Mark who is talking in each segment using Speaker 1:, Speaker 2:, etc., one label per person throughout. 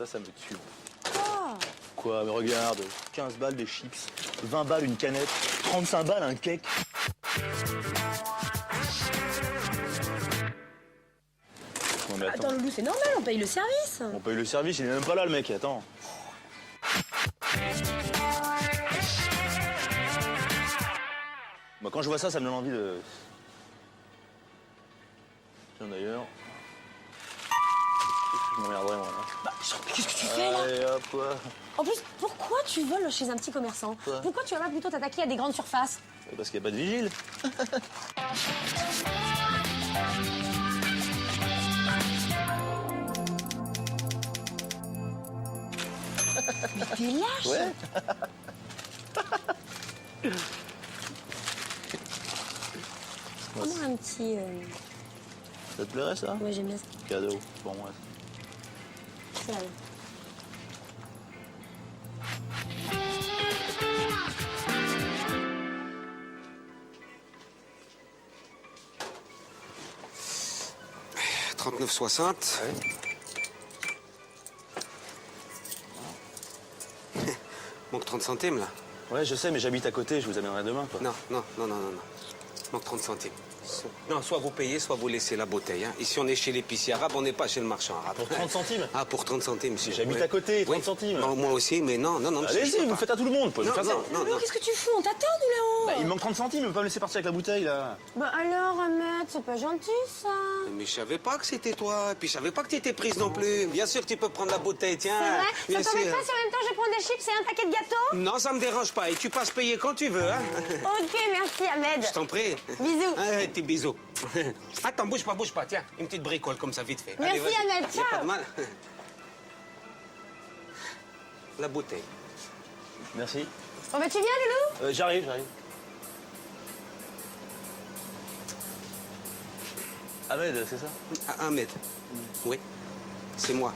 Speaker 1: Ça me tue.
Speaker 2: Quoi?
Speaker 1: Quoi? Mais regarde, 15 balles des chips, 20 balles une canette, 35 balles un cake. Non mais
Speaker 2: Attends, Loulou, c'est normal, on paye le service.
Speaker 1: On paye le service, il est même pas là le mec, attends. Moi quand je vois ça, ça me donne envie de... Tiens d'ailleurs... Je m'emmerderais moi là.
Speaker 2: Bah, qu'est-ce que tu fais là?
Speaker 1: Allez hop, ouais.
Speaker 2: En plus, pourquoi tu voles chez un petit commerçant?
Speaker 1: Quoi?
Speaker 2: Pourquoi tu vas pas plutôt t'attaquer à des grandes surfaces?
Speaker 1: Parce qu'il n'y a pas de vigile.
Speaker 2: Mais t'es lâche!
Speaker 1: Ouais.
Speaker 2: Prends-moi un petit...
Speaker 1: Ça te plairait ça?
Speaker 2: Ouais, j'aime bien ça.
Speaker 1: Cadeau. Bon, ouais.
Speaker 2: Ça, là.
Speaker 3: « 39,60. Ouais. Manque 30 centimes, là.
Speaker 1: Ouais, je sais, mais j'habite à côté, je vous amènerai demain, quoi.
Speaker 3: Non. Manque 30 centimes. Non, soit vous payez, soit vous laissez la bouteille. Hein. Ici, on est chez l'épicier arabe, on n'est pas chez le marchand arabe.
Speaker 1: Pour 30 centimes?
Speaker 3: Ah, pour 30 centimes, si.
Speaker 1: J'habite à côté, 30 centimes.
Speaker 3: Bon, moi aussi, mais non.
Speaker 1: Allez-y, vous faites à tout le monde, vous pouvez
Speaker 3: Non,
Speaker 1: faire ça.
Speaker 2: Loulou, qu'est-ce que tu fous? On t'attend, nous, là-haut!
Speaker 1: Bah, il me manque 30 centimes, il veut pas me laisser partir avec la bouteille, là.
Speaker 2: Bah alors, Ahmed, c'est pas gentil, ça.
Speaker 3: Mais je savais pas que c'était toi. Et puis je savais pas que tu étais prise non plus. Bien sûr que tu peux prendre la bouteille, tiens.
Speaker 2: C'est vrai?
Speaker 3: Bien
Speaker 2: Ça t'embête
Speaker 3: sûr.
Speaker 2: pas si en même temps je prends des chips et un paquet de gâteaux?
Speaker 3: Non, ça me dérange pas. Et tu passes payer quand tu veux, hein.
Speaker 2: Ok, merci, Ahmed.
Speaker 3: Je t'en prie.
Speaker 2: Bisous.
Speaker 3: Ah, tes bisous. Attends, bouge pas, tiens. Une petite bricole comme ça, vite fait.
Speaker 2: Merci,
Speaker 3: vas-y.
Speaker 2: Ahmed,
Speaker 3: Y a
Speaker 2: ciao.
Speaker 3: pas de mal. La bouteille.
Speaker 1: Merci.
Speaker 2: Bon, bah tu viens, Loulou?
Speaker 1: J'arrive. Ahmed, c'est ça?
Speaker 3: Ah, Ahmed. Oui, c'est moi.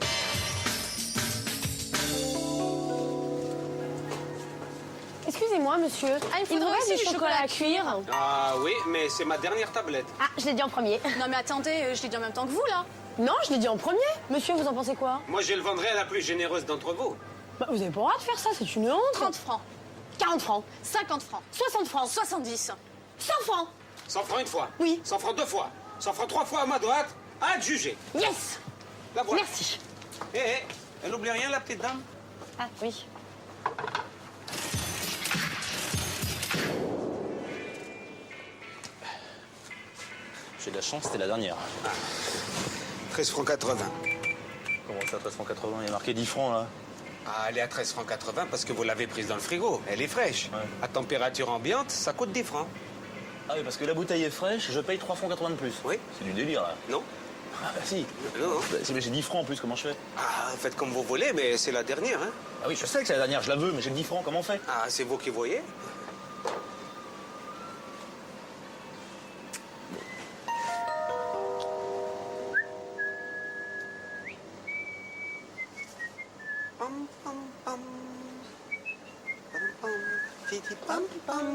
Speaker 2: Excusez-moi, monsieur. Il vous reste du chocolat à cuire?
Speaker 3: Ah oui, mais c'est ma dernière tablette.
Speaker 2: Ah, je l'ai dit en premier.
Speaker 4: Non mais attendez, je l'ai dit en même temps que vous là.
Speaker 2: Non, je l'ai dit en premier. Monsieur, vous en pensez quoi?
Speaker 3: Moi, je le vendrai à la plus généreuse d'entre vous.
Speaker 2: Bah, vous avez pas le droit de faire ça, c'est une honte.
Speaker 4: 30 francs,
Speaker 2: 40 francs,
Speaker 4: 50 francs,
Speaker 2: 60 francs,
Speaker 4: 70.
Speaker 2: 100 francs.
Speaker 3: 100 francs une fois.
Speaker 2: Oui.
Speaker 3: 100 francs deux fois. 100 francs trois fois à ma droite. À te juger.
Speaker 2: Yes.
Speaker 3: La voilà.
Speaker 2: Merci.
Speaker 3: Elle n'oublie rien, la petite dame?
Speaker 2: Ah, oui.
Speaker 1: J'ai de la chance, c'était la dernière.
Speaker 3: 13 francs 80.
Speaker 1: Comment ça, 13 francs 80? Il y a marqué 10 francs, là.
Speaker 3: Ah, elle est à 13 francs 80 parce que vous l'avez prise dans le frigo. Elle est fraîche.
Speaker 1: Ouais.
Speaker 3: À température ambiante, ça coûte 10 francs.
Speaker 1: Ah oui, parce que la bouteille est fraîche, je paye 3 francs 80 de plus.
Speaker 3: Oui.
Speaker 1: C'est du délire, là.
Speaker 3: Non?
Speaker 1: Ah bah si.
Speaker 3: Non.
Speaker 1: Bah, si, mais j'ai 10 francs en plus, comment je fais?
Speaker 3: Ah, faites comme vous voulez, mais c'est la dernière, hein?
Speaker 1: Ah oui, je sais que c'est la dernière, je la veux, mais j'ai 10 francs, comment on fait?
Speaker 3: Ah, c'est vous qui voyez? Pam, pam, pam. Pam, pam. Titi, pam, pam.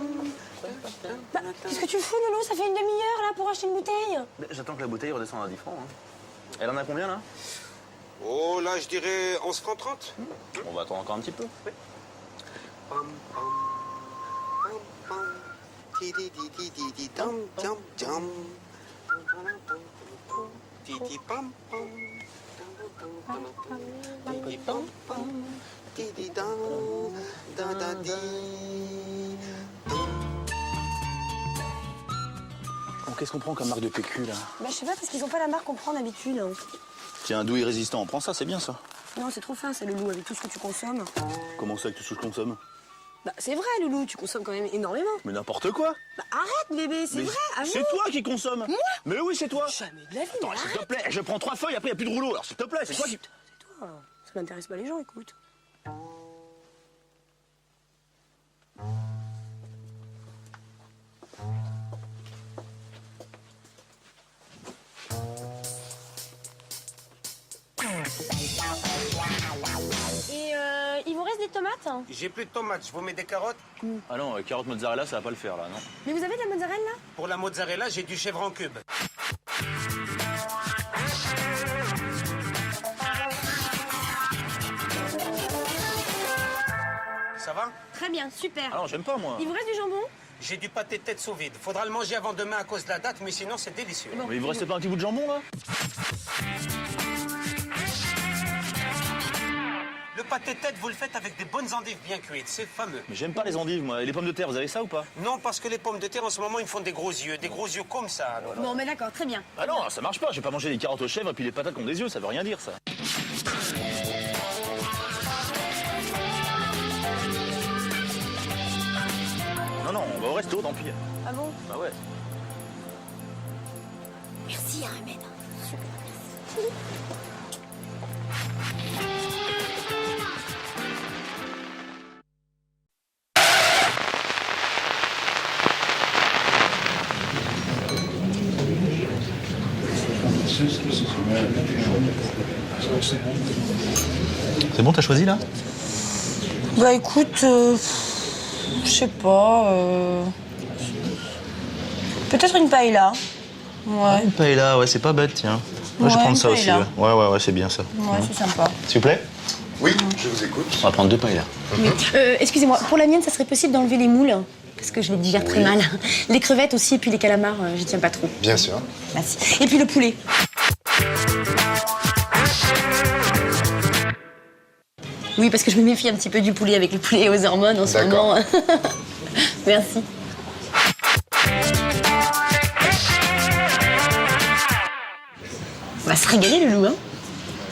Speaker 2: Bah, qu'est-ce que tu fous, Loulou? Ça fait une demi-heure, là, pour acheter une bouteille.
Speaker 1: Mais j'attends que la bouteille redescende à 10 francs. Hein. Elle en a combien, là?
Speaker 3: Oh, là, je dirais 11 francs 30.
Speaker 1: On va attendre encore un petit peu.
Speaker 3: Pam, pam. Pam, pam. Titi, titi, titi, tam, tam, tam. Titi, pam, pam. Titi, pam, pam. Titi, dam, da, da, di.
Speaker 1: Bon, qu'est-ce qu'on prend comme marque de PQ, là?
Speaker 2: Bah, je sais pas, parce qu'ils ont pas la marque qu'on prend d'habitude.
Speaker 1: Tiens, un douille résistant, on prend ça, c'est bien, ça.
Speaker 2: Non, c'est trop fin, ça, Loulou, avec tout ce que tu consommes.
Speaker 1: Comment ça, avec tout ce que je consomme?
Speaker 2: Bah, c'est vrai, Loulou, tu consommes quand même énormément.
Speaker 1: Mais n'importe quoi!
Speaker 2: Bah, arrête, bébé, c'est
Speaker 1: Mais
Speaker 2: vrai, avoue.
Speaker 1: c'est toi qui consommes!
Speaker 2: Moi?
Speaker 1: Mais oui, c'est toi!
Speaker 2: Jamais de la vie,
Speaker 1: Attends,
Speaker 2: mais
Speaker 1: s'il
Speaker 2: arrête.
Speaker 1: te plaît, je prends 3 feuilles, après, il n'y a plus de rouleau, alors s'il te plaît, c'est toi qui...
Speaker 2: Chut, c'est toi. Ça n'intéresse pas les gens, écoute. Et il vous reste des tomates?
Speaker 3: J'ai plus de tomates, je vous mets des carottes.
Speaker 1: Ah non, carotte mozzarella, ça va pas le faire, là, non?
Speaker 2: Mais vous avez de la mozzarella?
Speaker 3: Pour la mozzarella, j'ai du chèvre en cube. va?
Speaker 2: Très bien, super.
Speaker 1: Ah non, j'aime pas, moi.
Speaker 2: Il vous reste du jambon?
Speaker 3: J'ai du pâté de tête sous vide. Faudra le manger avant demain à cause de la date, mais sinon c'est délicieux.
Speaker 1: Mais il vous reste pas un petit bout de jambon, là?
Speaker 3: Le pâté de tête, vous le faites avec des bonnes endives bien cuites, c'est fameux.
Speaker 1: Mais j'aime pas les endives, moi. Et les pommes de terre, vous avez ça ou pas?
Speaker 3: Non, parce que les pommes de terre, en ce moment, ils me font des gros yeux comme ça. Alors.
Speaker 2: Bon, mais d'accord, très bien.
Speaker 1: Ah non, ça marche pas. Je vais pas manger des carottes aux chèvres et puis les patates qui ont des yeux, ça veut rien dire, ça. Non, non, on va au resto, tant pis.
Speaker 2: Ah bon?
Speaker 1: Bah ouais.
Speaker 2: Merci, Ahmed. Super, merci.
Speaker 1: C'est bon, t'as choisi, là?
Speaker 2: Bah écoute, je sais pas. Peut-être une paella. Ouais.
Speaker 1: Une paella, ouais, c'est pas bête, tiens. Moi, je vais
Speaker 2: Ouais,
Speaker 1: prendre
Speaker 2: une
Speaker 1: ça aussi,
Speaker 2: paella.
Speaker 1: ouais, c'est bien, ça.
Speaker 2: Ouais, c'est sympa.
Speaker 1: S'il vous plaît?
Speaker 5: Oui, je vous écoute.
Speaker 1: On va prendre 2 paellas.
Speaker 2: Excusez-moi, pour la mienne, ça serait possible d'enlever les moules? Parce que je les digère très mal. Les crevettes aussi, et puis les calamars, j'y tiens pas trop.
Speaker 5: Bien sûr.
Speaker 2: Merci. Et puis le poulet. Oui, parce que je me méfie un petit peu du poulet avec les poulets aux hormones en ce
Speaker 5: D'accord.
Speaker 2: moment. Merci. On va se régaler, le loup, hein?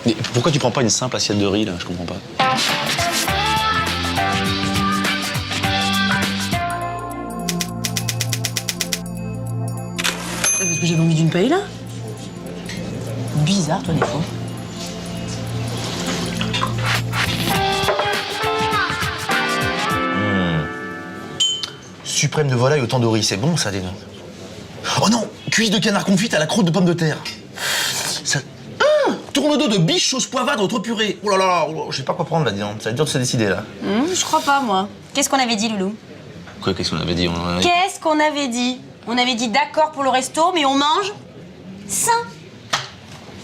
Speaker 1: Mais pourquoi tu prends pas une simple assiette de riz, là? Je comprends pas.
Speaker 2: Parce que j'avais envie d'une paella. Bizarre, toi, des fois.
Speaker 6: Suprême de volaille au tandoori, c'est bon ça, dis donc. Oh non, cuisse de canard confite à la croûte de pomme de terre. Ça... tourne-dos de biche sauce poivâtre trop purée. Oh là là, je sais pas quoi prendre là, dis donc. Ça va être dur de se décider là.
Speaker 2: Je crois pas, moi. Qu'est-ce qu'on avait dit, Loulou?
Speaker 6: Quoi, qu'est-ce qu'on avait dit?
Speaker 2: Qu'est-ce qu'on avait dit? On avait dit d'accord pour le resto, mais on mange sain.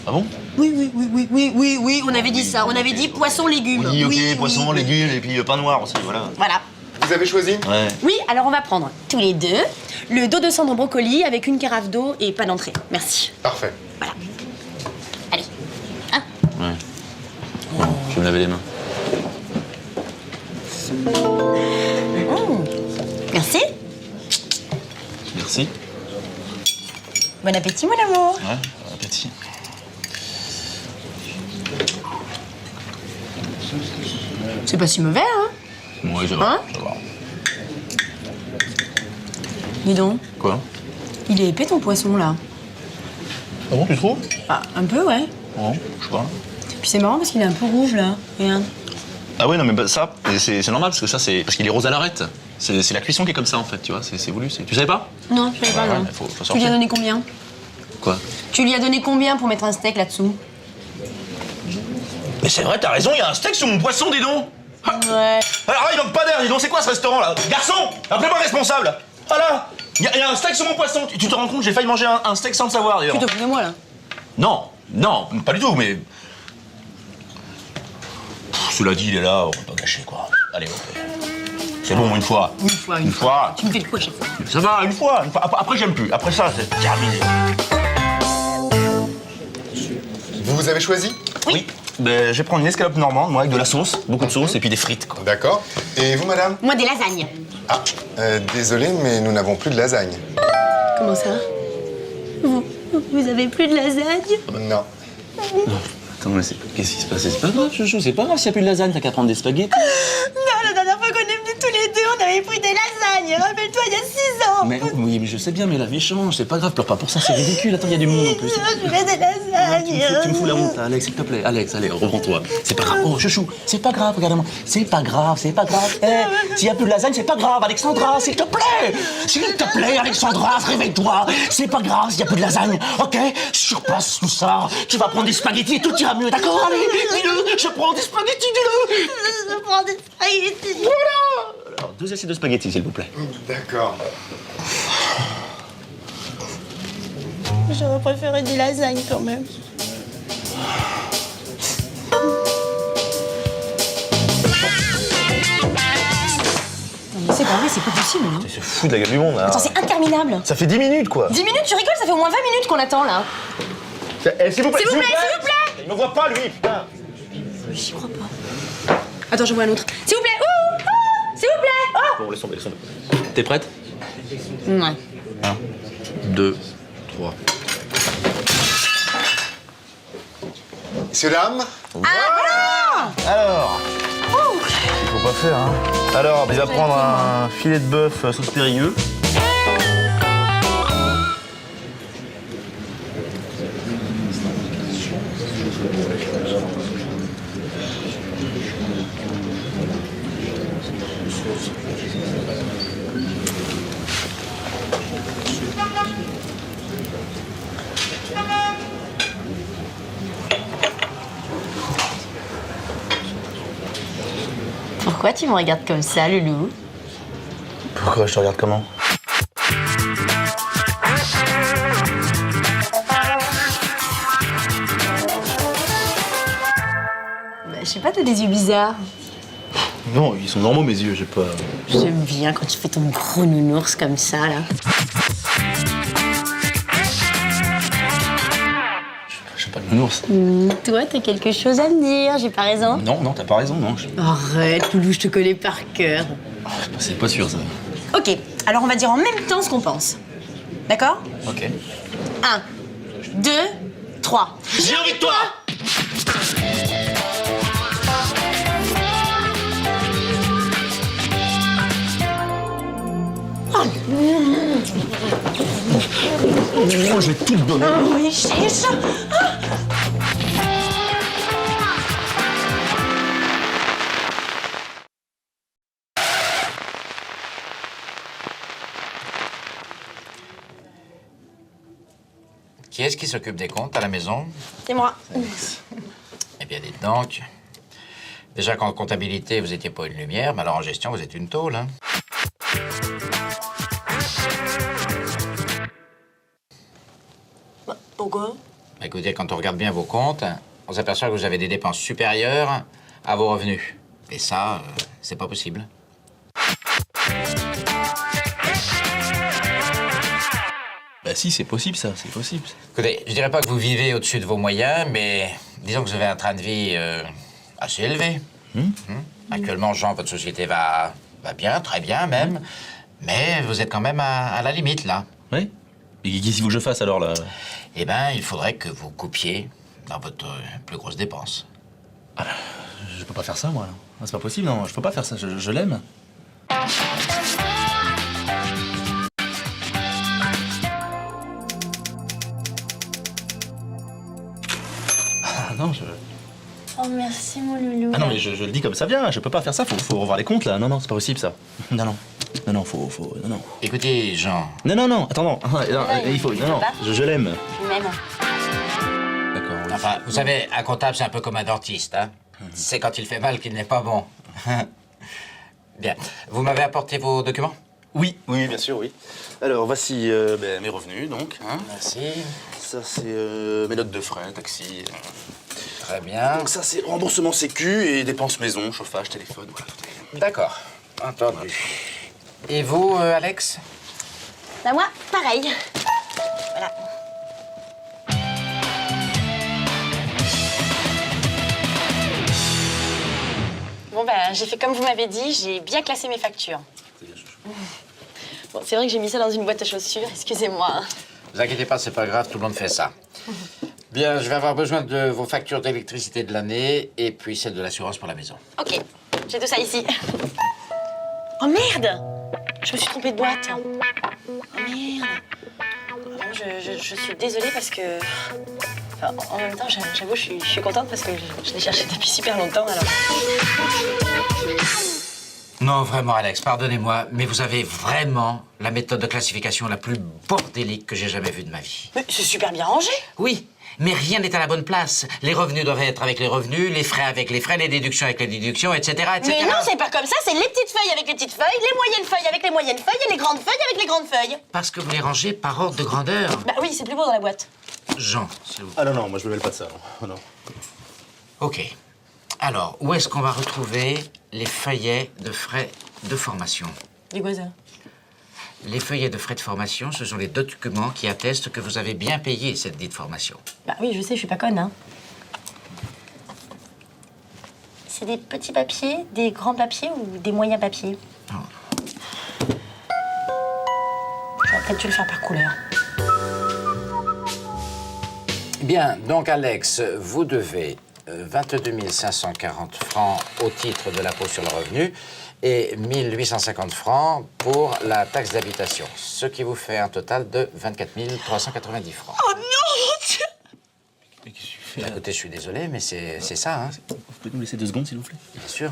Speaker 6: Ah bon?
Speaker 2: Oui, on avait dit ça. On avait dit poisson, légumes.
Speaker 6: Oui, ok, poisson, légumes et puis pain noir aussi, voilà.
Speaker 2: Voilà.
Speaker 5: Vous avez choisi?
Speaker 6: Ouais.
Speaker 2: Oui, alors on va prendre tous les deux le dos de cendre brocoli avec une carafe d'eau et pas d'entrée. Merci.
Speaker 5: Parfait.
Speaker 2: Voilà. Allez. Hein?
Speaker 6: Ouais. Bon, je vais me laver les mains.
Speaker 2: Merci.
Speaker 6: Merci.
Speaker 2: Bon appétit, mon amour.
Speaker 6: Ouais, bon appétit.
Speaker 2: C'est pas si mauvais, hein?
Speaker 6: Ouais, ça va.
Speaker 2: Hein?
Speaker 6: Ça va.
Speaker 2: Dis donc,
Speaker 6: Quoi?
Speaker 2: il est épais ton poisson, là.
Speaker 6: Ah bon, tu trouves?
Speaker 2: Ah, un peu, ouais.
Speaker 6: Non, je sais pas.
Speaker 2: Puis c'est marrant parce qu'il est un peu rouge, là. Regarde.
Speaker 6: Ah ouais, non, mais ça, c'est normal, parce que ça, c'est parce qu'il est rose à l'arête. C'est la cuisson qui est comme ça, en fait, tu vois, c'est voulu. Tu savais pas?
Speaker 2: Non, je savais pas, non.
Speaker 6: Ouais, faut
Speaker 2: Tu lui as
Speaker 6: sortir.
Speaker 2: donné combien?
Speaker 6: Quoi?
Speaker 2: Tu lui as donné combien pour mettre un steak là-dessous?
Speaker 6: Mais c'est vrai, t'as raison, il y a un steak sur mon poisson, dis donc.
Speaker 2: Ouais.
Speaker 6: Alors là, il manque pas d'air, dis donc, c'est quoi ce restaurant-là? Garçon, appelez-moi responsable. Voilà, il y a un steak sur mon poisson. Tu te rends compte, j'ai failli manger un steak sans le savoir, d'ailleurs.
Speaker 2: Tu te fous de moi, là.
Speaker 6: Non, pas du tout, mais... Cela dit, il est là, on va pas gâcher, quoi. Allez, ok. C'est bon, une fois.
Speaker 2: Une fois. Tu me fais le coup à chaque fois.
Speaker 6: Ça va, une fois. Après, j'aime plus. Après ça, c'est terminé.
Speaker 5: Vous avez choisi?
Speaker 6: Oui. Ben, je vais prendre une escalope normande, moi, avec de la sauce, beaucoup de sauce, et puis des frites, quoi.
Speaker 5: D'accord. Et vous, madame?
Speaker 2: Moi, des lasagnes.
Speaker 5: Ah, désolé, mais nous n'avons plus de lasagne.
Speaker 2: Comment ça? Vous avez plus de lasagne?
Speaker 5: Non.
Speaker 6: Attends, mais qu'est-ce qui se passe? C'est pas grave, chouchou, c'est pas grave s'il n'y a plus de lasagne, t'as qu'à prendre des spaghettis.
Speaker 2: Non, la dernière fois qu'on est venus tous les deux, on avait pris des lasagnes. Rappelle-toi, il y a 6 ans.
Speaker 6: Mais oui, mais je sais bien, mais la vie change, c'est pas grave, pleure pas pour ça, c'est ridicule. Attends, il y a du monde en plus.
Speaker 2: Je voulais des lasagnes.
Speaker 6: Tu me fous la honte, là, Alex, s'il te plaît. Alex, allez, reprends-toi. C'est pas grave. Oh, chouchou, c'est pas grave, regarde-moi. C'est pas grave. S'il y a plus de lasagne, c'est pas grave, Alexandra, s'il te plaît. S'il te plaît, Alexandra, réveille-toi. C'est pas grave s'il y a plus de lasagne, ok? Surpasse tout ça. Tu vas prendre des spaghettis et tout ira mieux, d'accord? Allez, dis-le. Je prends des spaghettis, dis-le.
Speaker 2: Je prends des spaghettis.
Speaker 6: Voilà. Alors, 2 assiettes de spaghettis, s'il vous plaît.
Speaker 5: D'accord.
Speaker 2: J'aurais préféré des lasagnes quand même. c'est pas vrai, c'est pas possible. Hein.
Speaker 1: Il se fout de la gueule du monde, là.
Speaker 2: Attends, c'est interminable.
Speaker 1: Ça fait 10 minutes, quoi.
Speaker 2: 10 minutes, tu rigoles, ça fait au moins 20 minutes qu'on attend là.
Speaker 1: Eh, s'il vous plaît,
Speaker 2: S'il vous plaît, s'il vous plaît.
Speaker 1: Il me voit pas, lui, putain.
Speaker 2: J'y crois pas. Attends, je vois un autre. S'il vous plaît, s'il vous plaît. Oh.
Speaker 1: Bon, laisse tomber, laisse tomber.
Speaker 6: T'es prête?
Speaker 2: Ouais.
Speaker 6: 1, 2, 3.
Speaker 5: Messieurs, dames,
Speaker 1: Alors, il faut pas faire, hein. Alors, il va prendre un filet de bœuf sauce Périgueux.
Speaker 2: Pourquoi tu me regardes comme ça, Loulou?
Speaker 1: Pourquoi je te regarde comment?
Speaker 2: Bah, je sais pas, t'as des yeux bizarres.
Speaker 1: Non, ils sont normaux, mes yeux, j'ai pas...
Speaker 2: J'aime bien quand tu fais ton gros nounours comme ça, là.
Speaker 6: Je suis pas de nounours.
Speaker 2: Toi, t'as quelque chose à me dire, j'ai pas raison?
Speaker 6: Non, non, t'as pas raison, non.
Speaker 2: Arrête, Loulou, je te connais par cœur.
Speaker 6: C'est pas sûr, ça.
Speaker 2: Ok, alors on va dire en même temps ce qu'on pense. D'accord?
Speaker 6: Ok.
Speaker 2: 1, 2, 3.
Speaker 6: J'ai envie de toi!
Speaker 1: Oh, je vais tout te donner.
Speaker 2: Oh, il est chiche.
Speaker 7: Qui est-ce qui s'occupe des comptes à la maison?
Speaker 2: C'est moi.
Speaker 7: Eh bien, dites donc. Déjà qu'en comptabilité, vous étiez pas une lumière, mais alors en gestion, vous êtes une tôle, hein?
Speaker 2: Pourquoi?
Speaker 7: Écoutez, quand on regarde bien vos comptes, on s'aperçoit que vous avez des dépenses supérieures à vos revenus. Et ça, c'est pas possible.
Speaker 6: Bah si, c'est possible, ça, c'est possible.
Speaker 7: Écoutez, je dirais pas que vous vivez au-dessus de vos moyens, mais disons que vous avez un train de vie assez élevé. Actuellement, Jean, votre société va bien, très bien même, mais vous êtes quand même à la limite, là.
Speaker 6: Oui. Et qu'est-ce qu'il faut que je fasse, alors, là?
Speaker 7: Eh ben, il faudrait que vous coupiez dans votre plus grosse dépense.
Speaker 6: Je peux pas faire ça, moi, là. Ah, c'est pas possible, non, je peux pas faire ça, je l'aime. Ah non,
Speaker 2: Oh, merci, mon Loulou.
Speaker 6: Ah non, mais je le dis comme ça vient, je peux pas faire ça, faut revoir les comptes, là. Non, non, c'est pas possible, ça. Non, non. Non, non, faut... Non, non.
Speaker 7: Écoutez, Jean,
Speaker 6: Non, non, non, attends, non. Non, il faut... Non, non, je l'aime.
Speaker 2: Même.
Speaker 6: D'accord, oui.
Speaker 7: enfin, vous savez, un comptable, c'est un peu comme un dentiste, hein. C'est quand il fait mal qu'il n'est pas bon. Bien. Vous m'avez apporté vos documents?
Speaker 6: Oui, oui, bien sûr, oui. Alors, voici mes revenus, donc. Hein.
Speaker 7: Merci.
Speaker 6: Ça, c'est mes notes de frais, taxi.
Speaker 7: Très bien.
Speaker 6: Donc ça, c'est remboursement sécu et dépenses maison, chauffage, téléphone, voilà.
Speaker 7: D'accord. Entendu. Et vous, Alex?
Speaker 2: Bah, moi, pareil. Voilà. Bon, ben, j'ai fait comme vous m'avez dit, j'ai bien classé mes factures. Bon, c'est vrai que j'ai mis ça dans une boîte à chaussures, excusez-moi.
Speaker 7: Ne vous inquiétez pas, c'est pas grave, tout le monde fait ça. Bien, je vais avoir besoin de vos factures d'électricité de l'année et puis celle de l'assurance pour la maison.
Speaker 2: Ok, j'ai tout ça ici. Oh merde! Je me suis trompée de boîte. Oh merde! Bon, je suis désolée parce que... Enfin, en même temps, j'avoue, je suis contente parce que je l'ai cherché depuis super longtemps, alors...
Speaker 7: Non, vraiment, Alex, pardonnez-moi, mais vous avez vraiment la méthode de classification la plus bordélique que j'ai jamais vue de ma vie.
Speaker 2: Mais c'est super bien rangé!
Speaker 7: Oui, mais rien n'est à la bonne place. Les revenus doivent être avec les revenus, les frais avec les frais, les déductions avec les déductions, etc., etc.
Speaker 2: Mais non, c'est pas comme ça, c'est les petites feuilles avec les petites feuilles, les moyennes feuilles avec les moyennes feuilles et les grandes feuilles avec les grandes feuilles.
Speaker 7: Parce que vous les rangez par ordre de grandeur.
Speaker 2: Bah oui, c'est plus beau dans la boîte.
Speaker 7: Jean, s'il vous plaît.
Speaker 6: Ah non, non, moi je me mêle pas de ça, non. Oh, non.
Speaker 7: Ok. Alors, où est-ce qu'on va retrouver les feuillets de frais de formation?
Speaker 2: C'est quoi ça?
Speaker 7: Les feuillets de frais de formation, ce sont les documents qui attestent que vous avez bien payé cette dite formation.
Speaker 2: Bah oui, je sais, je suis pas conne, hein. C'est des petits papiers, des grands papiers ou des moyens papiers? J'aurais peut-être dû le faire par couleur.
Speaker 7: Bien, donc Alex, vous devez 22 540 francs au titre de l'impôt sur le revenu et 1850 francs pour la taxe d'habitation, ce qui vous fait un total de 24 390 francs.
Speaker 2: Oh non, mon Dieu!
Speaker 6: Mais qu'est-ce que tu fais?
Speaker 7: Écoutez, je suis désolé, mais c'est ça, hein.
Speaker 6: Vous pouvez nous laisser 2 secondes, s'il vous plaît?
Speaker 7: Bien sûr.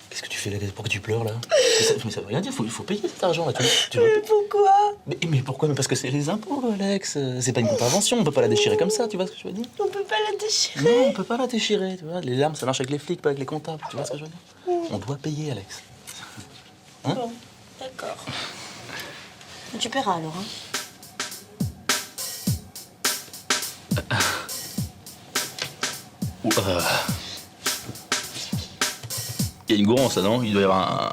Speaker 6: Qu'est-ce que tu fais là? Pourquoi tu pleures là? Mais ça veut rien dire, il faut payer cet argent là. Tu
Speaker 2: Mais pourquoi?
Speaker 6: mais pourquoi? Mais parce que c'est les impôts, Alex. C'est pas une contravention, on peut pas la déchirer comme ça, tu vois ce que je veux dire?
Speaker 2: On peut pas la déchirer.
Speaker 6: Non, on peut pas la déchirer, tu vois. Les larmes, ça marche avec les flics, pas avec les comptables, tu vois ce que je veux dire? On doit payer, Alex. Hein?
Speaker 2: Bon, d'accord. Tu paieras alors, hein.
Speaker 6: Ou, Il y a une gourance là, non? Il doit y avoir un...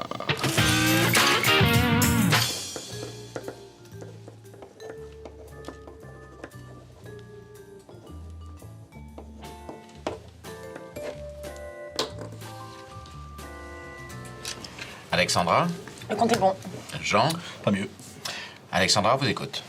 Speaker 7: Alexandra?
Speaker 2: Le compte est bon.
Speaker 7: Jean?
Speaker 6: Pas mieux.
Speaker 7: Alexandra, vous écoute.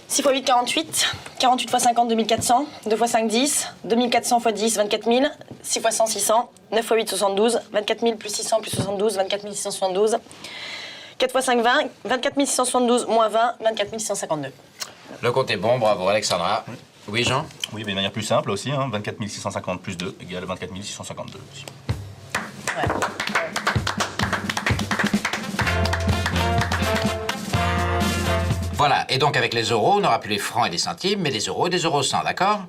Speaker 2: 6 x 8, 48. 48 x 50, 2400. 2 x 5, 10. 2400 x 10, 24 000. 6 x 100, 600. 9 x 8, 72. 24 000 plus 600 plus 72. 24 672. 4 x 5, 20. 24 672 moins 20. 24 652.
Speaker 7: Le compte est bon, bravo Alexandra. Oui, Jean?
Speaker 6: Oui, mais de manière plus simple aussi, hein. 24 650 plus 2 égale 24 652 aussi.
Speaker 2: Ouais.
Speaker 7: Voilà, et donc avec les euros, on n'aura plus les francs et les centimes, mais des euros et des euros 100, d'accord?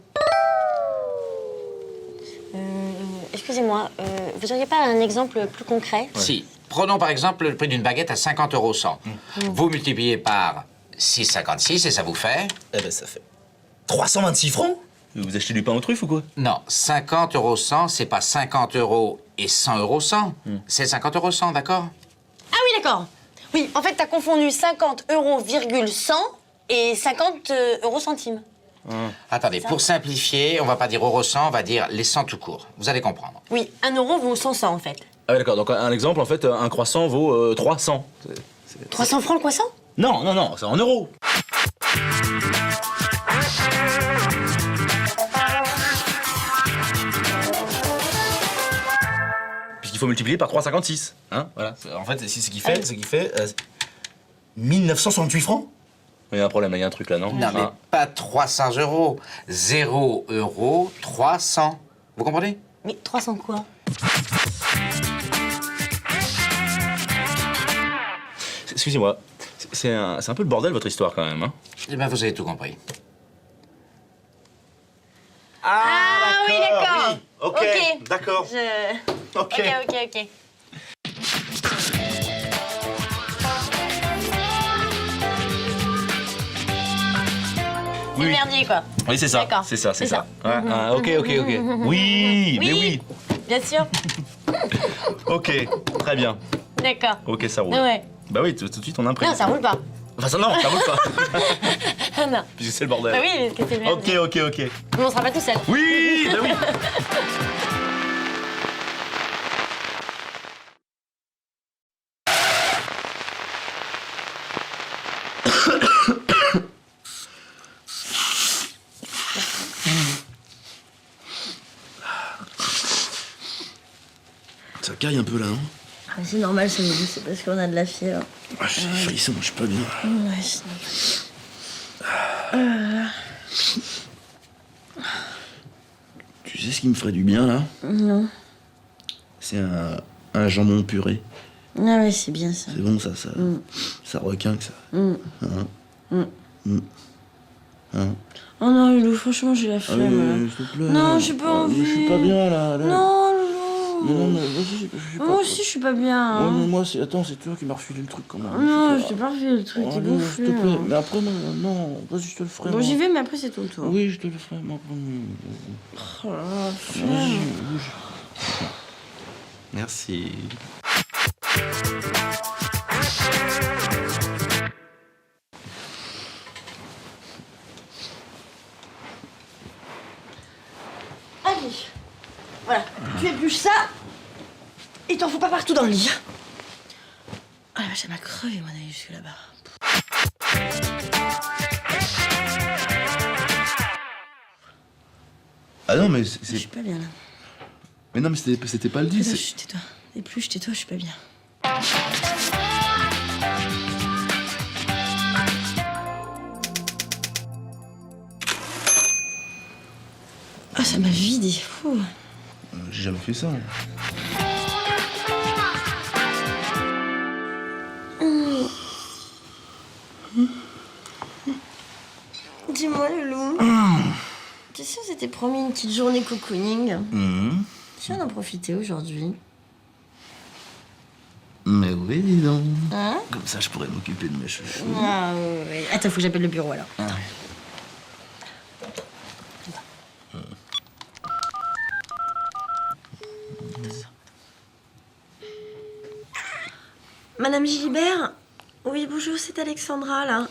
Speaker 2: Excusez-moi, vous n'auriez pas un exemple plus concret?
Speaker 7: Si. Prenons par exemple le prix d'une baguette à 50 euros 100. Vous multipliez par 6,56 et ça vous fait?
Speaker 6: Eh ben, ça fait 326 francs. Vous achetez du pain aux truffes ou quoi?
Speaker 7: Non, 50 euros 100, c'est pas 50 euros et 100 euros 100. C'est 50 euros 100, d'accord?
Speaker 2: Ah oui, d'accord. Oui, en fait, t'as confondu 50 euros, 100 et 50 euros centimes.
Speaker 7: Attendez, pour simplifier, on va pas dire euros 100, on va dire les 100 tout court. Vous allez comprendre.
Speaker 2: Oui, 1 euro vaut 100 en fait.
Speaker 6: Ah oui, d'accord. Donc un exemple, en fait, un croissant vaut 300.
Speaker 2: 300 francs le croissant?
Speaker 6: Non, non, non, c'est en euros. Puisqu'il faut multiplier par 3,56. Hein, voilà. En fait, c'est ce qui fait, 1968 francs. Il y a un problème, il y a un truc là, non?
Speaker 7: Non, mais pas 300 euros. 0 euros 300. Vous comprenez?
Speaker 2: Mais 300 quoi?
Speaker 6: Excusez-moi, c'est un peu le bordel votre histoire quand même, hein?
Speaker 7: Eh bien, vous avez tout compris.
Speaker 2: Ah oui, d'accord.
Speaker 6: Ok, d'accord. Ok.
Speaker 2: Ok.
Speaker 6: Oui.
Speaker 2: Merdier, quoi.
Speaker 6: Oui, c'est ça.
Speaker 2: D'accord.
Speaker 6: C'est ça.
Speaker 2: C'est ça.
Speaker 6: Ouais, ah, ok. Oui, mais oui.
Speaker 2: Bien sûr.
Speaker 6: Ok, très bien.
Speaker 2: D'accord.
Speaker 6: Ok, ça roule.
Speaker 2: Ouais.
Speaker 6: Bah oui, tout de suite on imprime.
Speaker 2: Non, ça roule pas.
Speaker 6: Enfin, ça, non, ça roule pas.
Speaker 2: Ah non.
Speaker 6: Puisque c'est le bordel.
Speaker 2: Bah oui, parce que c'est le
Speaker 6: Ok.
Speaker 2: Mais on sera pas tout seul.
Speaker 6: Oui, bah oui. Ça caille un peu là, non?
Speaker 8: C'est normal, c'est parce qu'on a de la fièvre.
Speaker 5: Ah, j'ai des frissons, je suis pas bien.
Speaker 8: Ouais,
Speaker 5: Tu sais ce qui me ferait du bien là?
Speaker 8: non.
Speaker 5: C'est un jambon puré.
Speaker 8: Ah ouais, c'est bien ça.
Speaker 5: C'est bon ça ça requinque ça. Hein?
Speaker 8: Oh non, Lulou, franchement, j'ai la
Speaker 5: Ah,
Speaker 8: flemme.
Speaker 5: s'il te plaît.
Speaker 8: Non, j'ai pas
Speaker 5: Ah,
Speaker 8: envie.
Speaker 5: Je suis pas bien là.
Speaker 8: Non, Loulou.
Speaker 5: Non, mais vas-y, je suis pas.
Speaker 8: Moi aussi, je suis pas bien.
Speaker 5: Ouais,
Speaker 8: hein.
Speaker 5: mais moi, attends, c'est toi qui m'as refilé le truc quand même.
Speaker 8: Non, je t'ai pas refait le truc,
Speaker 5: Oh,
Speaker 8: t'es
Speaker 5: non,
Speaker 8: gonflé.
Speaker 5: s'il te plaît.
Speaker 8: hein.
Speaker 5: Mais après, non, vas-y, je te le ferai.
Speaker 8: Bon,
Speaker 5: moi.
Speaker 8: j'y vais, mais après, c'est ton tour.
Speaker 5: Oui, je te le ferai, moi.
Speaker 8: Oh là là, flemme.
Speaker 5: Vas-y, bouge. Merci.
Speaker 8: Allez, voilà, tu épluches ça et t'en fous pas partout dans le lit. Ah la vache, elle m'a crevé moi d'aller jusque là-bas.
Speaker 1: Ah non, mais
Speaker 8: Je suis pas bien là.
Speaker 1: Mais non, mais c'était pas le dit.
Speaker 8: Tais-toi, tais-toi. Épluche, tais-toi, je suis pas bien. Ah, ça m'a vidé. Fou.
Speaker 1: J'ai jamais fait ça.
Speaker 8: Dis-moi, Loulou. Tu sais, on s'était promis une petite journée cocooning. Si on en profitait aujourd'hui.
Speaker 1: Mais oui, dis donc.
Speaker 8: Hein?
Speaker 1: Comme ça, je pourrais m'occuper de mes chouchous.
Speaker 8: Ah oui. Attends, faut que j'appelle le bureau alors. Attends. Madame Gilibert? Oui, bonjour, c'est Alexandra, là.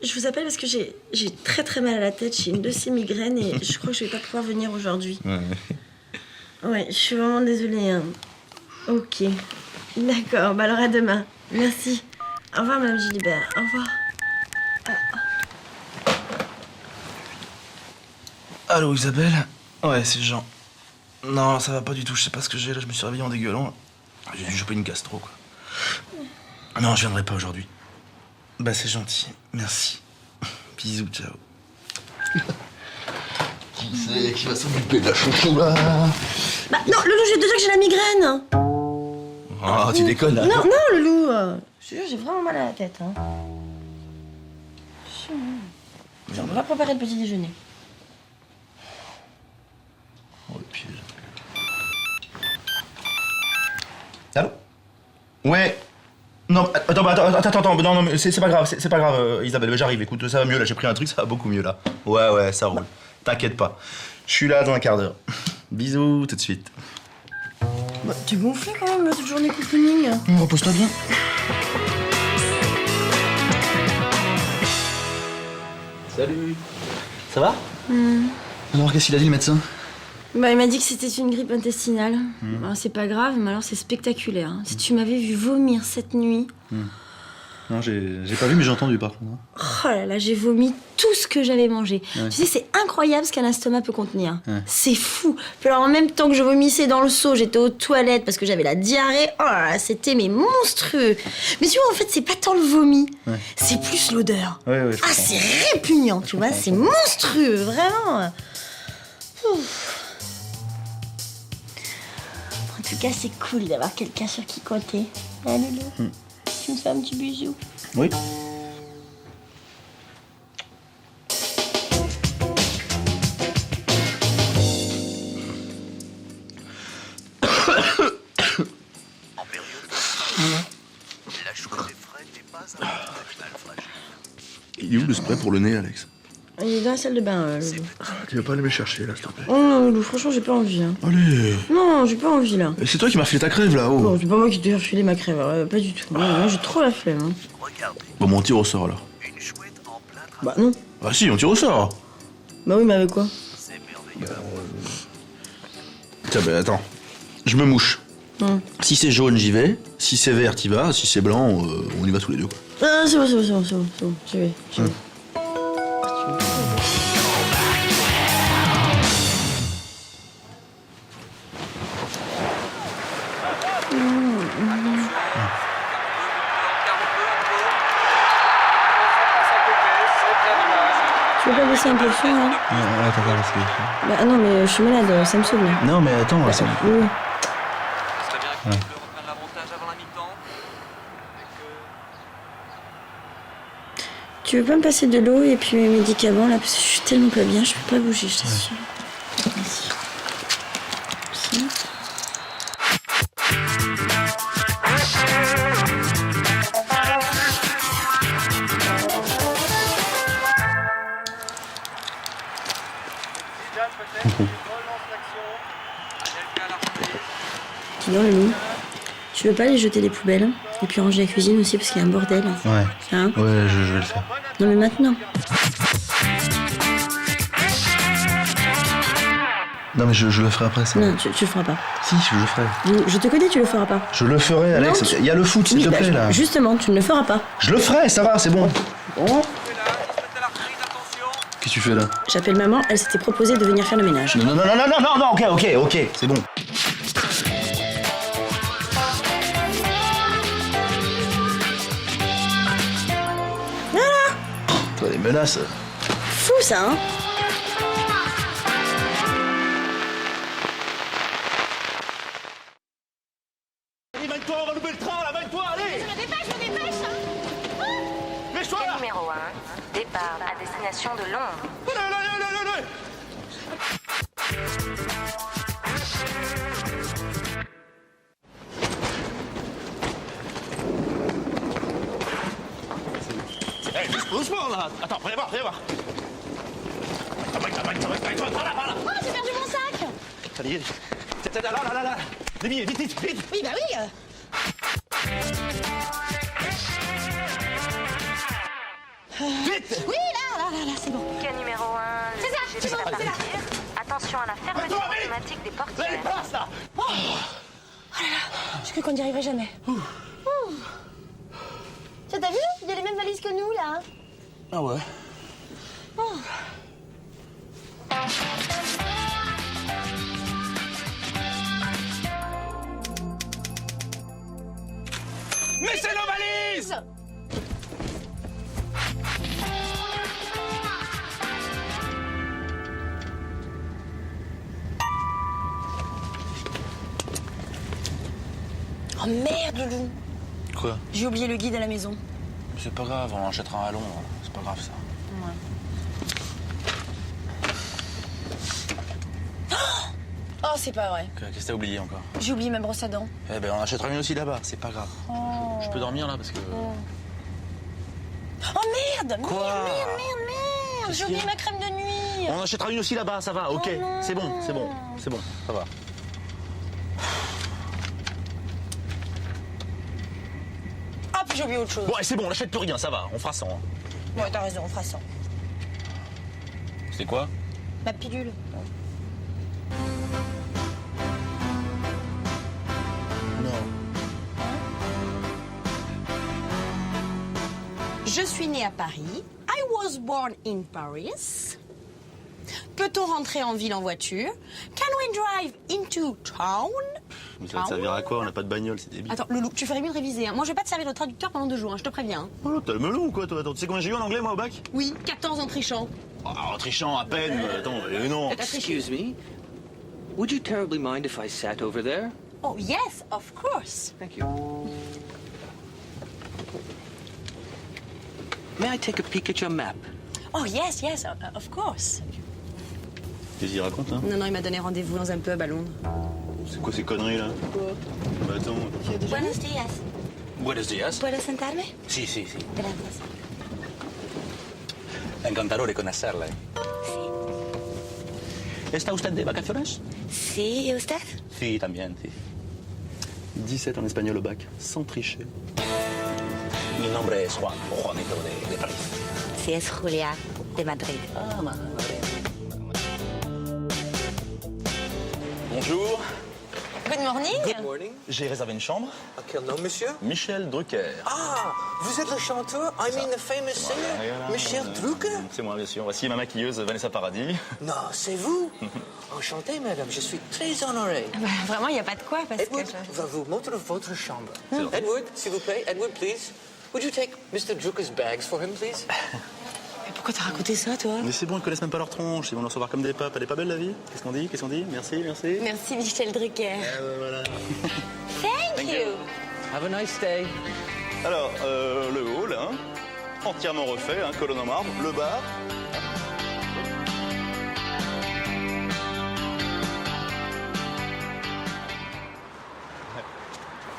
Speaker 8: Je vous appelle parce que j'ai très très mal à la tête, j'ai une de ces migraines et je crois que je vais pas pouvoir venir aujourd'hui. Ouais, je suis vraiment désolée. Hein. Ok. D'accord, bah alors à demain. Merci. Au revoir, Madame Gilibert. Au revoir.
Speaker 1: Allô, Isabelle? Ouais, c'est Jean. Non, ça va pas du tout, je sais pas ce que j'ai, là, je me suis réveillé en dégueulant. J'ai dû choper une gastro, quoi. Non, je viendrai pas aujourd'hui. Bah, c'est gentil, merci. Bisous, ciao. Qui c'est qui va s'occuper de la chouchou, là?
Speaker 8: Bah non, Loulou, je vais te dire que j'ai la migraine.
Speaker 1: Oh, tu déconnes, là?
Speaker 8: Non, non, Loulou. Je te jure, j'ai vraiment mal à la tête. Hein. On va préparer le petit déjeuner.
Speaker 1: Oh, le piège. Allô? Ouais. Non, attends, non, mais c'est pas grave, c'est pas grave, Isabelle, j'arrive, écoute, ça va mieux, là, j'ai pris un truc, ça va beaucoup mieux, là. Ouais, ça roule. T'inquiète pas. Je suis là dans un quart d'heure. Bisous, tout de suite.
Speaker 8: Bah, t'es gonflé quand même, cette journée cocooning.
Speaker 1: Repose-toi bien. Salut. Ça va? Alors, qu'est-ce qu'il a dit, le médecin?
Speaker 8: Bah, il m'a dit que c'était une grippe intestinale. Alors, c'est pas grave, mais alors c'est spectaculaire. Hein. Si tu m'avais vu vomir cette nuit...
Speaker 1: Non, j'ai pas vu, mais j'ai entendu, par contre.
Speaker 8: Oh là là, j'ai vomi tout ce que j'avais mangé.
Speaker 1: Ouais.
Speaker 8: Tu sais, c'est incroyable ce qu'un estomac peut contenir.
Speaker 1: Ouais.
Speaker 8: C'est fou. Puis alors, en même temps que je vomissais dans le seau, j'étais aux toilettes parce que j'avais la diarrhée. Oh là là, c'était mais monstrueux. Mais tu vois, en fait, c'est pas tant le vomi, c'est plus l'odeur.
Speaker 1: Ouais, je
Speaker 8: Ah,
Speaker 1: comprends.
Speaker 8: c'est répugnant, tu vois, c'est monstrueux, vraiment. Ouf. En tout cas, c'est cool d'avoir quelqu'un sur qui compter. Hein, Loulou? Tu me fais un petit bisou?
Speaker 1: Oui. Il est où le spray pour le nez, Alex?
Speaker 8: Il est dans la salle de bain, Loulou.
Speaker 1: Tu vas pas aller me chercher, là, s'il te plaît?
Speaker 8: Oh non, Loulou, franchement, j'ai pas envie. Hein.
Speaker 1: Allez.
Speaker 8: Non, j'ai pas envie, là.
Speaker 1: Et c'est toi qui m'as fait ta crève, là-haut.
Speaker 8: Bon, c'est pas moi qui t'ai refilé ma crève, pas du tout. Moi, j'ai trop la flemme. Hein.
Speaker 1: Bon, on tire au sort, alors.
Speaker 8: Bah non.
Speaker 1: Ah si, on tire au sort.
Speaker 8: Bah oui, mais avec quoi?
Speaker 1: Tiens, ben attends. Je me mouche. Si c'est jaune, j'y vais. Si c'est vert, t'y vas. Si c'est blanc, on y va tous les deux, quoi.
Speaker 8: Ah, c'est bon, j'y vais. Tu veux pas baisser un peu le son, là?
Speaker 1: Attends, parce que...
Speaker 8: Bah non, mais je suis malade, ça me saoule, là.
Speaker 1: Non, mais attends, ça...
Speaker 8: Oui. Tu veux pas me passer de l'eau et puis mes médicaments, là, parce que je suis tellement pas bien, je peux pas bouger, je t'assure. Merci. Merci. Dis donc, Loulou, tu veux pas aller jeter les poubelles? Et puis ranger la cuisine aussi parce qu'il y a un bordel.
Speaker 1: Ouais.
Speaker 8: Hein?
Speaker 1: Ouais, je vais le faire.
Speaker 8: Non mais maintenant.
Speaker 1: Non, mais je le ferai après ça.
Speaker 8: Non, tu le feras pas.
Speaker 1: Si, je le ferai.
Speaker 8: Je te connais, tu le feras pas.
Speaker 1: Je le ferai, Alex.
Speaker 8: Non, tu-
Speaker 1: Il y a le foot, s'il
Speaker 8: Oui,
Speaker 1: te
Speaker 8: bah,
Speaker 1: plaît, là.
Speaker 8: Justement, tu ne le feras pas.
Speaker 1: Je le ferai, ça va, c'est bon. Qu'est-ce que tu fais là?
Speaker 8: J'appelle maman, elle s'était proposée de venir faire le ménage.
Speaker 1: Non, ok, c'est bon. Toi, les menaces.
Speaker 8: Fou ça, hein?
Speaker 1: Allez, mène-toi, on va louper le train, là, mène-toi, allez!
Speaker 4: Je me dépêche
Speaker 1: Mets-toi là!
Speaker 9: Numéro 1, départ à destination de Londres.
Speaker 1: Allez! Hey, doucement là! Attends, viens voir! Par là!
Speaker 4: Oh, j'ai perdu mon sac.
Speaker 1: Allez, là! Des billets, vite!
Speaker 4: Oui, bah oui.
Speaker 1: Vite!
Speaker 4: Oui, là, c'est bon.
Speaker 9: Quai numéro 1,
Speaker 4: C'est ça, c'est bon, c'est là.
Speaker 9: Attention à la fermeture automatique des
Speaker 1: Allez,
Speaker 9: portières.
Speaker 1: place là!
Speaker 8: Je crois qu'on n'y arriverait jamais.
Speaker 4: Ça t'as vu? Il y a les mêmes valises que nous, là.
Speaker 5: Ah ouais.
Speaker 1: Mais c'est nos valises!
Speaker 8: Oh merde, Loulou.
Speaker 5: Quoi?
Speaker 8: J'ai oublié le guide à la maison.
Speaker 5: C'est pas grave, on en achètera un à Londres. C'est pas grave ça.
Speaker 8: Oh, c'est pas vrai.
Speaker 5: Qu'est-ce que t'as oublié encore?
Speaker 8: J'ai oublié ma brosse à dents.
Speaker 5: Eh ben on achètera une aussi là-bas, c'est pas grave. Je peux dormir là parce que.
Speaker 8: Oh merde!
Speaker 5: Quoi?
Speaker 8: Merde! J'ai oublié ma crème de nuit.
Speaker 5: On achètera une aussi là-bas, ça va, ok. C'est bon, ça va.
Speaker 8: Ah, puis j'ai oublié autre chose.
Speaker 5: Bon, c'est bon, on n'achète plus rien, ça va, on fera 100.
Speaker 8: Ouais, t'as raison, on fera ça.
Speaker 5: C'est quoi?
Speaker 8: Ma pilule. Je suis née à Paris. I was born in Paris. Peut-on rentrer en ville en voiture? Can we drive into town?
Speaker 5: Mais ça va te servir à quoi? On n'a pas de bagnole, c'est débile.
Speaker 8: Attends, Loulou, tu ferais mieux de réviser. Hein. Moi, je vais pas te servir de traducteur pendant 2 jours, hein, je te préviens. Hein.
Speaker 5: Oh, t'as le melon ou quoi, toi? Attends, tu sais combien j'ai eu en anglais, moi, au bac?
Speaker 8: Oui, 14 en trichant.
Speaker 5: En trichant à peine, attends, non.
Speaker 10: Excuse me. Would you terribly mind if I sat over there?
Speaker 8: Oh, yes, of course.
Speaker 10: Thank you. May I take a peek at your map?
Speaker 8: Oh, yes, of course.
Speaker 5: Qu'est-ce qu'il raconte, hein?
Speaker 8: Non, il m'a donné rendez-vous dans un pub à Londres.
Speaker 5: C'est quoi ces conneries, là? Bah, attends.
Speaker 8: Buenos dias.
Speaker 5: Buenos días.
Speaker 8: ¿Puedes sentarme?
Speaker 5: Sí.
Speaker 8: Gracias.
Speaker 6: Encantado de conocerle. ¿Está usted de vacaciones?
Speaker 8: Sí, ¿y usted?
Speaker 6: Sí, también, sí.
Speaker 5: 17 en espagnol au bac, sans tricher.
Speaker 6: Mi nombre es Juanito de París.
Speaker 8: Sí, es Julia, de Madrid.
Speaker 6: Ah, madre. Bonjour.
Speaker 8: Good morning.
Speaker 10: Good morning.
Speaker 6: J'ai réservé une chambre.
Speaker 10: À quel nom, monsieur?
Speaker 6: Michel Drucker.
Speaker 10: Ah, vous êtes le chanteur? I mean the famous singer?
Speaker 6: Voilà.
Speaker 10: Michel Drucker?
Speaker 6: C'est moi, bien sûr. Voici ma maquilleuse Vanessa Paradis.
Speaker 10: Non, c'est vous. Enchanté, madame. Je suis très honoré.
Speaker 8: Bah, vraiment, il n'y a pas de quoi, parce
Speaker 10: Edward
Speaker 8: que...
Speaker 10: va vous montrer votre chambre. Edward, s'il vous plaît. Edward, please. Would you take Mr. Drucker's bags for him, please?
Speaker 8: Mais pourquoi t'as raconté ça, toi?
Speaker 6: Mais c'est bon, ils connaissent même pas leur tronche. Ils vont nous recevoir comme des papes. Elle est pas belle, la vie? Qu'est-ce qu'on dit? Merci.
Speaker 8: Merci, Michel Drucker.
Speaker 6: Voilà.
Speaker 8: Thank you.
Speaker 10: Have a nice day.
Speaker 6: Alors, le hall, hein, entièrement refait, hein, colonne en marbre, le bar.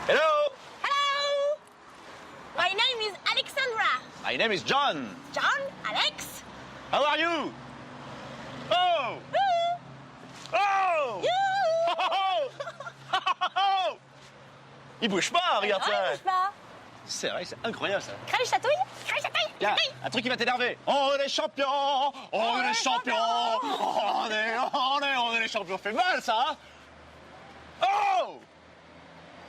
Speaker 6: Hello!
Speaker 4: Hello! My name is Alexandra.
Speaker 6: My name is John.
Speaker 4: John, Alex.
Speaker 6: How are you? Oh! Oh! Oh! Il bouge pas, regarde ça.
Speaker 4: Non, il bouge pas.
Speaker 1: C'est vrai, c'est incroyable ça.
Speaker 4: Crèche chatouille. Crèche chatouille.
Speaker 1: Tiens, un truc qui va t'énerver. On est les champions. On est les champions. On est les champions. Fait mal ça. Hein. Oh.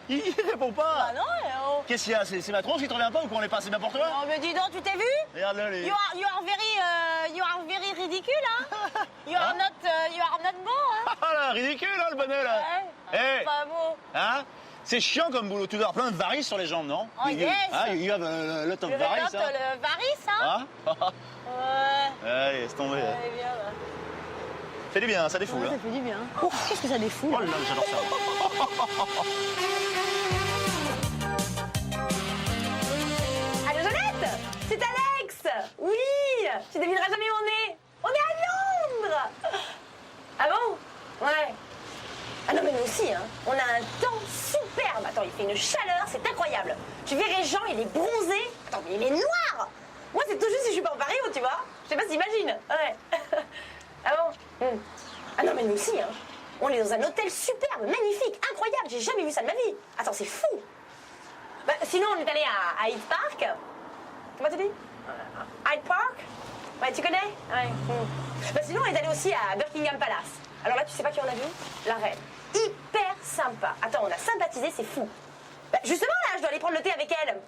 Speaker 1: Il répond pas.
Speaker 2: Ah non, oh.
Speaker 1: Qu'est-ce qu'il y a? C'est ma tronche qui te revient pas ou qu'on est pas assez bien pour toi?
Speaker 2: Oh, mais dis donc, tu t'es vu?
Speaker 1: Regarde-le, les...
Speaker 2: You are very ridicule, hein? You are not beau, hein?
Speaker 1: Ah là, ridicule, hein, le bonnet, là.
Speaker 2: Ouais,
Speaker 1: Eh,
Speaker 2: pas beau.
Speaker 1: hein? C'est chiant comme boulot. Tu dois avoir plein de varices sur les jambes, non?
Speaker 2: Oh, yes.
Speaker 1: Hein, you have a lot of varices, hein?
Speaker 2: Le varice, hein?
Speaker 1: Hein?
Speaker 2: Ouais.
Speaker 1: Allez, laisse tomber.
Speaker 2: Allez, bien, là.
Speaker 1: Fais du bien, ça défoule.
Speaker 2: Ouais,
Speaker 1: hein.
Speaker 2: ça fait du bien. Qu'est-ce que ça défoule?
Speaker 1: Oh là là, j'adore ça.
Speaker 2: Allô, Jeannette? C'est Alex! Oui! Tu devineras jamais où on est! On est à Londres! Ah bon? Ouais. Ah non, mais nous aussi, hein. On a un temps superbe. Attends, il fait une chaleur, c'est incroyable. Tu verrais Jean, il est bronzé. Attends, mais il est noir! Moi, c'est tout juste si je suis pas en Paris, tu vois? Je sais pas si t'imagines. Ouais. Ah bon? Ah non, mais nous aussi, hein. On est dans un hôtel superbe, magnifique, incroyable. J'ai jamais vu ça de ma vie. Attends, c'est fou. Bah, sinon, on est allé à Hyde Park. Comment tu dis? Hyde Park? Ouais, tu connais? Ouais. Bah, sinon, on est allé aussi à Buckingham Palace. Alors là, tu sais pas qui on a vu? La reine. Hyper sympa. Attends, on a sympathisé, c'est fou. Bah, justement, là, je dois aller prendre le thé avec elle.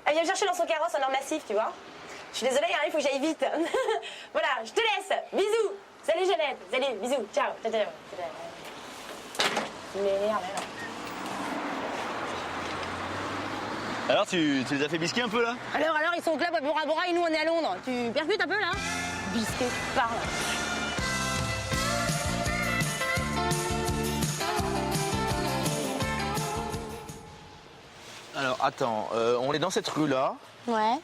Speaker 2: Elle vient me chercher dans son carrosse en or massif, tu vois. Je suis désolée, hein, il faut que j'aille vite. Voilà, je te laisse. Bisous. Salut Jeannette. Salut, bisous. Ciao. Ciao, ciao. Merde, alors.
Speaker 1: Alors, tu les as fait bisquer un peu, là?
Speaker 2: Alors, ils sont au club à Bora Bora et nous, on est à Londres. Tu percutes un peu, là? Bisquet, parle.
Speaker 1: Alors, attends, on est dans cette rue-là.
Speaker 2: Ouais.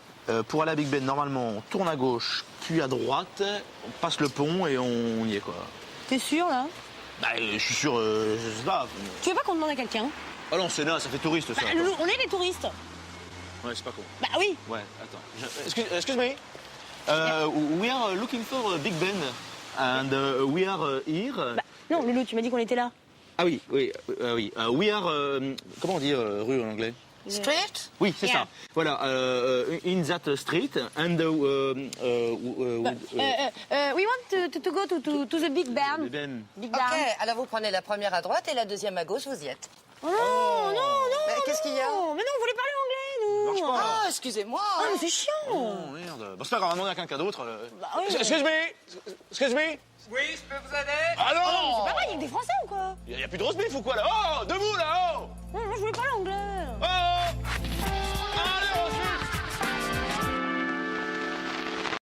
Speaker 1: Pour aller à Big Ben, normalement, on tourne à gauche, puis à droite, on passe le pont et on y est, quoi.
Speaker 2: T'es sûr, là?
Speaker 1: Bah, je suis sûr, je sais pas.
Speaker 2: Tu veux pas qu'on demande à quelqu'un?
Speaker 1: Oh non, c'est là, ça fait touriste, ça.
Speaker 2: Bah, nous, on est des touristes.
Speaker 1: Ouais, c'est pas con.
Speaker 2: Bah oui.
Speaker 1: Ouais, attends. Excuse me. We are looking for Big Ben. And we are here.
Speaker 2: Bah, non, Loulou, tu m'as dit qu'on était là.
Speaker 1: Ah oui. We are... comment on dit rue en anglais?
Speaker 2: Street?
Speaker 1: Oui, c'est
Speaker 2: Yeah.
Speaker 1: ça. Voilà, in that street. And...
Speaker 2: We want to go to the Big Ben.
Speaker 1: Ben.
Speaker 2: Big Ben.
Speaker 11: Ok, alors vous prenez la première à droite et la deuxième à gauche, vous y êtes.
Speaker 2: Oh non,
Speaker 11: Mais qu'est-ce qu'il y a?
Speaker 2: non, mais non, on voulait parler anglais, nous.
Speaker 1: Marche pas.
Speaker 11: Ah, excusez-moi.
Speaker 2: Ah, mais c'est chiant.
Speaker 1: Oh, merde. Bon, c'est pas grave, on va demander à quelqu'un d'autre.
Speaker 2: Bah oui.
Speaker 1: Excuse me.
Speaker 10: Oui, je peux vous aider?
Speaker 1: Ah
Speaker 2: C'est
Speaker 1: non
Speaker 2: pas vrai, il y a que des Français ou quoi?
Speaker 1: y a plus de roast beef ou quoi, là? Oh, debout, là, oh.
Speaker 2: Non, moi je voulais parler anglais.
Speaker 1: Oh,